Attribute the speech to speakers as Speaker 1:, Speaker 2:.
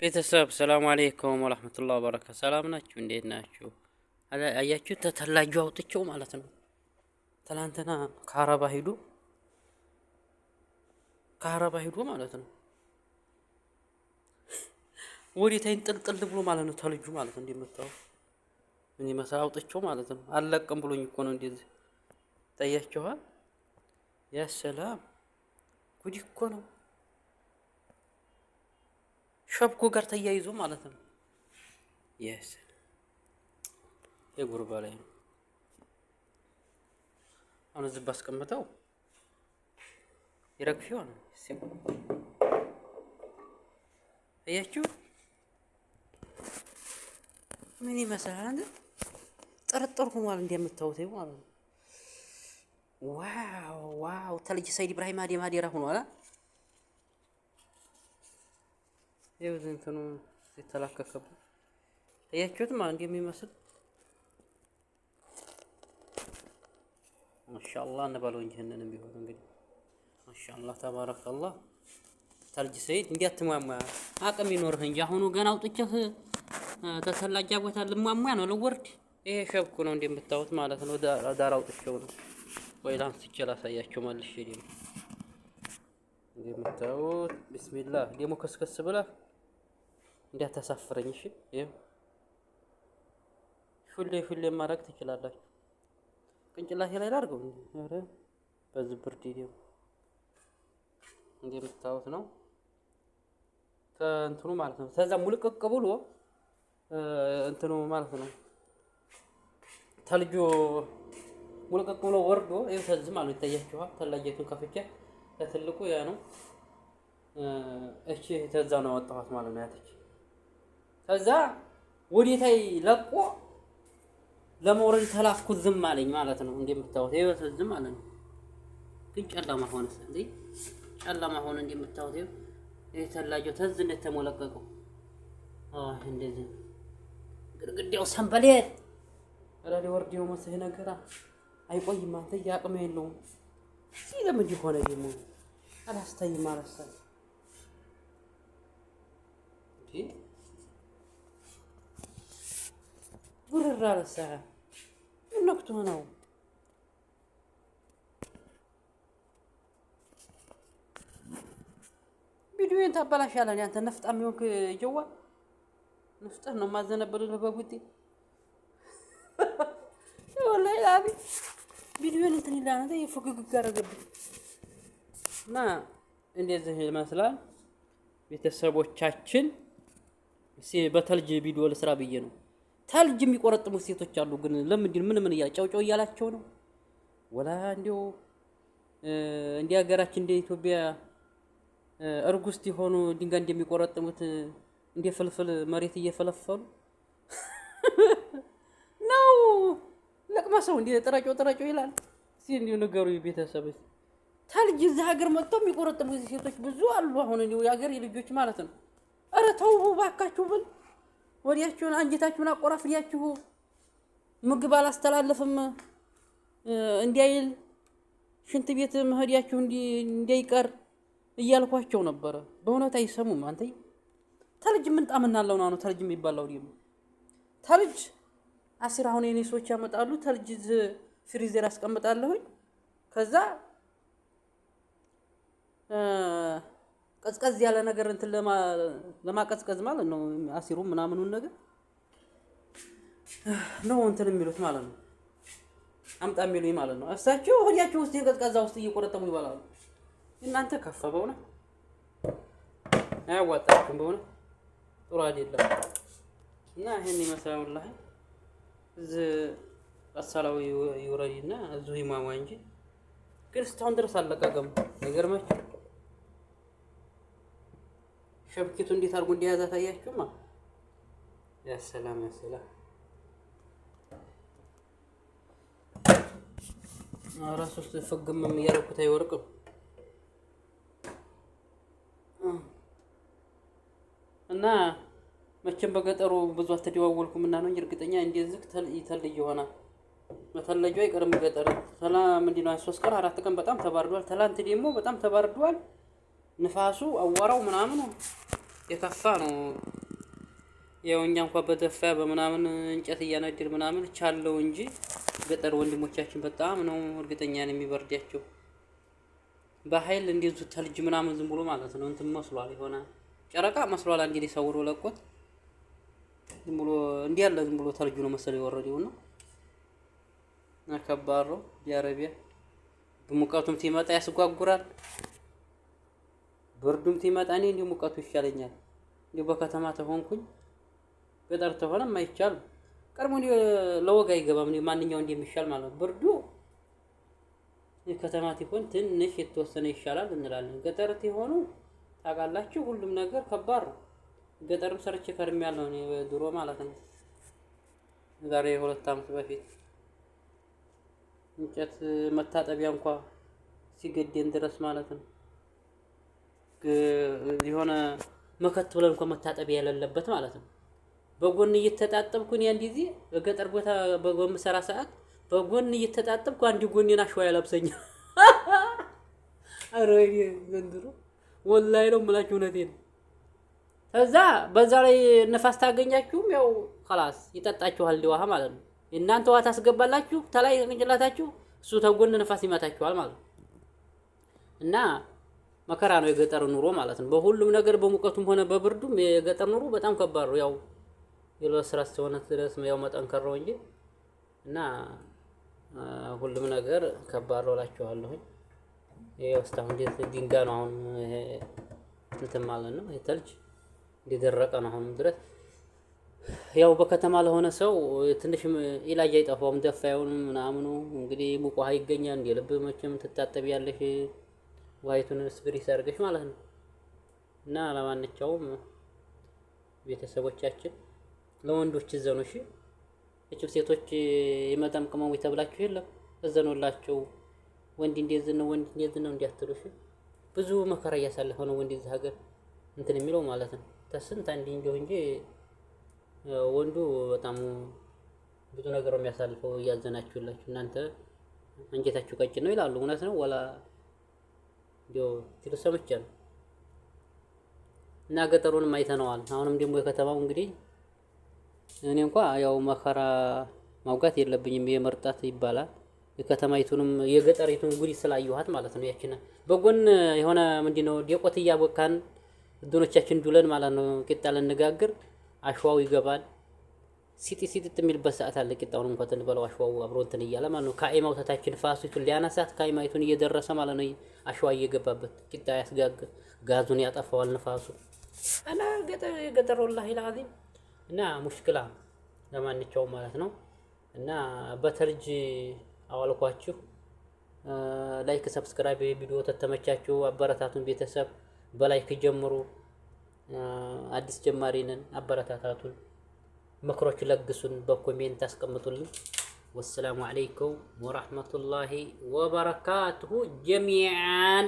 Speaker 1: ቤተሰብ ሰላም አለይኩም ወራህመቱላሂ ወበረካቱ። ሰላም ናችሁ? እንዴት ናችሁ? አያችሁ ተተላጁ አውጥቼው ማለት ነው። ትላንትና ከአረባ ሂዶ ማለት ነው። ወዴታይን ጥልጥል ብሎ ማለት ነው። ተልጁ ማለት ነው። እንደምታው እኔ መሳ አውጥቼው ማለት ነው። አለቅም ብሎኝ እኮ ነው እንደዚህ ታያችኋል። ያ ሰላም ጉድ እኮ ነው። ሸብኮ ጋር ተያይዞ ማለት ነው። የስ የጉርባ ላይ ነው። አሁን እዚህ ባስቀምጠው ይረግፍ ይሆን? አያችሁ ምን ይመስላል? አንተ ጠርጥርኩ ማለት እንደምታውት ማለት ነው። ዋው ተልጅ ሰይድ ኢብራሂም ማዴራ ሆኗል። ይኸው እንትኑ የተላከከበት አያችሁት ማለት እንደሚመስል ማሻአላህ እንበለው እንጂ ይሄንንም ቢሆን እንግዲህ ማሻአላህ ተባረከላህ። ተልጅ ሰይድ እንዲያትሟሟ አቅም ይኖርህ እንጂ አሁኑ ገና አውጥቼህ ተሰላጃ ቦታ ልሟሟ ነው ልወርድ። ይሄ ሸብኩ ነው እንደምታዩት ማለት ነው። ዳር አውጥቼው ነው። ወይ ላንስቼ ላሳያችሁ መልሼ ደግሞ እንደምታዩት ቢስሚላህ ደግሞ ከስከስ ብላ እንዳታሳፍረኝ። እሺ ይሄው ሹሌ ማድረግ ትችላላችሁ። ቅንጭላቴ ላይ ላድርገው። ኧረ በዚህ ብርድ ደግሞ እንደምታዩት ነው ከእንትኑ ማለት ነው። ከዛ ሙልቅቅ ብሎ እንትኑ ማለት ነው። ተልጆ ሙልቅቅ ብሎ ወርዶ ይኸው ተዝም ማለት ይታያችኋል። ተላጀቱን ከፍቼ ለትልቁ ያ ነው። እቺ ተዛ ነው አወጣኋት ማለት ነው። ያተች ከዛ ወዴታይ ለቆ ለመውረድ ተላፍኩት ዝም አለኝ ማለት ነው። እንደምታዩት ይኸው ተዝም ማለት ነው። ግን ጨለማ ሆነስ እንዴ ጨለማ ሆነ እንደምታዩት ይኸው የተላጀው ተዝ እንደተሞለቀቀው እንደዚህ ግድግዳው ሰንበሌት አላዲ ወርዲው መስህ ነገራ አይቆይም። አንተ ያቅም የለውም ሲለምን ሆነ ደግሞ አላስተይም አላስተይ እንዴ ጉርራ ለሳ ምን ነክቶ ነው? ቪዲዮን ታበላሻለህ አንተ ነፍጣም ይሆንክ ጀዋ ነፍጠህ ነው ማዘነበልህ በቡጢ ወላሂ ላቢ ቪዲዮን እንትን ይላል አንተ የፈገግ አደረገብኝ እና እንደዚህ ይመስላል። ቤተሰቦቻችን በተልጅ ቪዲዮ ልስራ ብዬ ነው። ተልጅ የሚቆረጥሙ ሴቶች አሉ። ግን ለምንድን ምን እያጫውጫው እያላቸው ነው? ወላ እንዲው እንዲህ ሀገራችን እንደ ኢትዮጵያ እርጉስት የሆኑ ድንጋይ እንደሚቆረጥሙት እንደ ፍልፍል መሬት እየፈለፈሉ ነው። ለቅመሰው እንደ ጥራጮ ይላል። እስኪ እንዲሁ ነገሩ ቤተሰብ ተልጅ እዚህ ሀገር መጥተው የሚቆረጥሙ ሴቶች ብዙ አሉ። አሁን እንዲሁ የሀገር ልጆች ማለት ነው። ኧረ ተው ባካችሁ ብል ወዲያችሁን አንጀታችሁን አቆራፍሪያችሁ ምግብ አላስተላልፍም እንዲያይል ሽንት ቤት መሄዳችሁ እንዲይቀር እያልኳቸው ነበረ። በእውነት አይሰሙም። አንተ ተልጅ ምን ጣምናለው ነው ተልጅ የሚባለው ደግሞ ተልጅ አሲር አሁን የኔ ሰዎች ያመጣሉ። ተልጅ ፍሪዘር አስቀምጣለሁኝ። ከዛ ቀዝቀዝ ያለ ነገር እንትን ለማቀዝቀዝ ማለት ነው። አሲሩ ምናምኑን ነገር ነው እንትን የሚሉት ማለት ነው። አምጣ የሚሉኝ ማለት ነው። እሳቸው ሆዲያቸው ውስጥ የቀዝቃዛ ውስጥ እየቆረጠሙ ይባላሉ። እናንተ ከፈበው ነው አያዋጣችሁም። በሆነ ጥሩ አይደለም እና ይሄን ይመስላል። ወላሂ እዚህ አሰላው ይወረድና እዚሁ ይማማ እንጂ ግን እስካሁን ድረስ አለቀቀም። ነገርማችሁ ሸብኪቱ እንዴት አድርጎ እንደያዛ ታያችሁማ። ያ ሰላም ራሱስ ፍግምም እያደረኩት አይወርቅም። እና መቼም በገጠሩ ብዙ አትደዋወልኩም እና ነው እንጂ እርግጠኛ እንደዚህ ተልጅ ይሆናል። መተለጁ አይቀርም። ገጠር ሰላም እንዲና 3 ቀን 4 ቀን በጣም ተባርዷል። ትላንት ደግሞ በጣም ተባርዷል። ንፋሱ አዋራው ምናምን የከፋ ነው። ያው እኛ እንኳን በደፋ በምናምን እንጨት እያነድር ምናምን ቻለው እንጂ ገጠር ወንድሞቻችን በጣም ነው እርግጠኛ ነው የሚበርዳቸው። በኃይል እንደዚሁ ተልጅ ምናምን ዝም ብሎ ማለት ነው እንትን መስሏል፣ የሆነ ጨረቃ መስሏል። እንግዲህ ሰውሮ ለቆት ዝም ብሎ እንዲህ ያለ ዝም ብሎ ተልጁ ነው መሰለኝ የወረደው ነው። ከባድ ነው። የአረቢያ ሙቀቱም ሲመጣ ያስጓጉራል፣ ብርዱም ሲመጣ እኔ እንዲሁ ሙቀቱ ይሻለኛል። እንዲሁ በከተማ ተሆንኩኝ ገጠር ተሆነም አይቻልም። ቀድሞ እንዲሁ ለወግ አይገባም እንዲሁ ማንኛው እንደሚሻል ማለት ነው። ብርዱ ከተማ ሲሆን ትንሽ የተወሰነ ይሻላል እንላለን። ገጠር ሲሆኑ ታውቃላችሁ ሁሉም ነገር ከባድ ነው። ገጠርም ሰርቼ ከርሜያለሁ እኔ ድሮ ማለት ነው። ዛሬ 2 ዓመት በፊት እንጨት መታጠቢያ እንኳን ሲገደን ድረስ ማለት ነው የሆነ መከት ብለን እንኳን መታጠቢያ የሌለበት ማለት ነው። በጎን እየተጣጠብኩኝ ያን ጊዜ በገጠር ቦታ በምሰራ ሰዓት በጎን እየተጣጠብኩ አንድ ጎኔን አሸዋ ያለብሰኛል። አረ ዘንድሮ ወላሂ ነው የምላችሁ፣ እውነቴን ነው። ከዛ በዛ ላይ ነፋስ ታገኛችሁም ያው خلاص ይጠጣችኋል ውሃ ማለት ነው። እናንተ ውሃ ታስገባላችሁ ተላይ ቅንጭላታችሁ፣ እሱ ተጎን ነፋስ ይመታችኋል ማለት ነው። እና መከራ ነው የገጠር ኑሮ ማለት ነው። በሁሉም ነገር በሙቀቱም ሆነ በብርዱም የገጠር ኑሮ በጣም ከባድ ነው። ያው የለስራ ስለሆነ ድረስ ያው መጠንከር ነው እንጂ እና ሁሉም ነገር ከባድ ነው እላችኋለሁ። ይሄው እስካሁን ድንጋይ ነው አሁን እንትን ማለት ነው የተልጅ እንደደረቀ ነው አሁን ድረስ። ያው በከተማ ለሆነ ሰው ትንሽ ኢላጅ አይጠፋውም። ደፋዩን ምናምኑ እንግዲህ ሙቅ ውሃ ይገኛል እንደ ልብ መቼም ትታጠቢያለሽ ውሃይቱን ስፕሪስ አድርገሽ ማለት ነው። እና ለማንኛውም ቤተሰቦቻችን ለወንዶች እዘኑ እሺ። እቺ ሴቶች የመጠምቅመው ተብላችሁ የለም እዘኑላቸው። ወንድ እንደዚህ ነው ወንድ እንደዚህ ነው እንዲያትሉሽ። ብዙ መከራ እያሳለፈ ነው ወንድ እዚህ ሀገር እንትን የሚለው ማለት ነው። ተስንት አንዴ እንደው እንጂ ወንዱ በጣም ብዙ ነገር የሚያሳልፈው እያዘናችሁላችሁ እናንተ አንጀታችሁ ቀጭን ነው ይላሉ። እውነት ነው ወላ እንደው ትልሰምቻ ነው። እና ገጠሩንም አይተነዋል። አሁንም ደግሞ የከተማው እንግዲህ እኔ እንኳን ያው መከራ ማውጋት የለብኝም የመርጣት ይባላል። የከተማይቱንም የገጠሪቱን ጉዲ ስላየኋት ማለት ነው። ያቺና በጎን የሆነ ምንድነው ዲቆት እያቦካን እዶኖቻችን ዱለን ማለት ነው ቂጣ ለነጋግር አሽዋው ይገባል። ሲጢ የሚልበት ሰዓት አለ። ቂጣውን እንኳን ተንበለው አሽዋው አብሮ እንትን እያለ ማለት ነው። ካይማው ተታችን ፋሲቱን ሊያነሳት ካይማይቱን እየደረሰ ማለት ነው አሽዋ እየገባበት ቂጣ ያስጋግር ጋዙን ያጠፋዋል ንፋሱ። እና ገጠር ወላሂ ለአዚም እና ሙሽክላ ለማንኛውም ማለት ነው። እና በተልጅ አዋልኳችሁ። ላይክ ሰብስክራይብ ቪዲዮ ተተመቻችሁ አበረታቱን። ቤተሰብ በላይክ ጀምሩ። አዲስ ጀማሪ ነን፣ አበረታታቱን። ምክሮች ለግሱን፣ በኮሜንት አስቀምጡልን። ወሰላሙ አለይኩም ወራህመቱላሂ ወበረካቱሁ ጀሚዓን።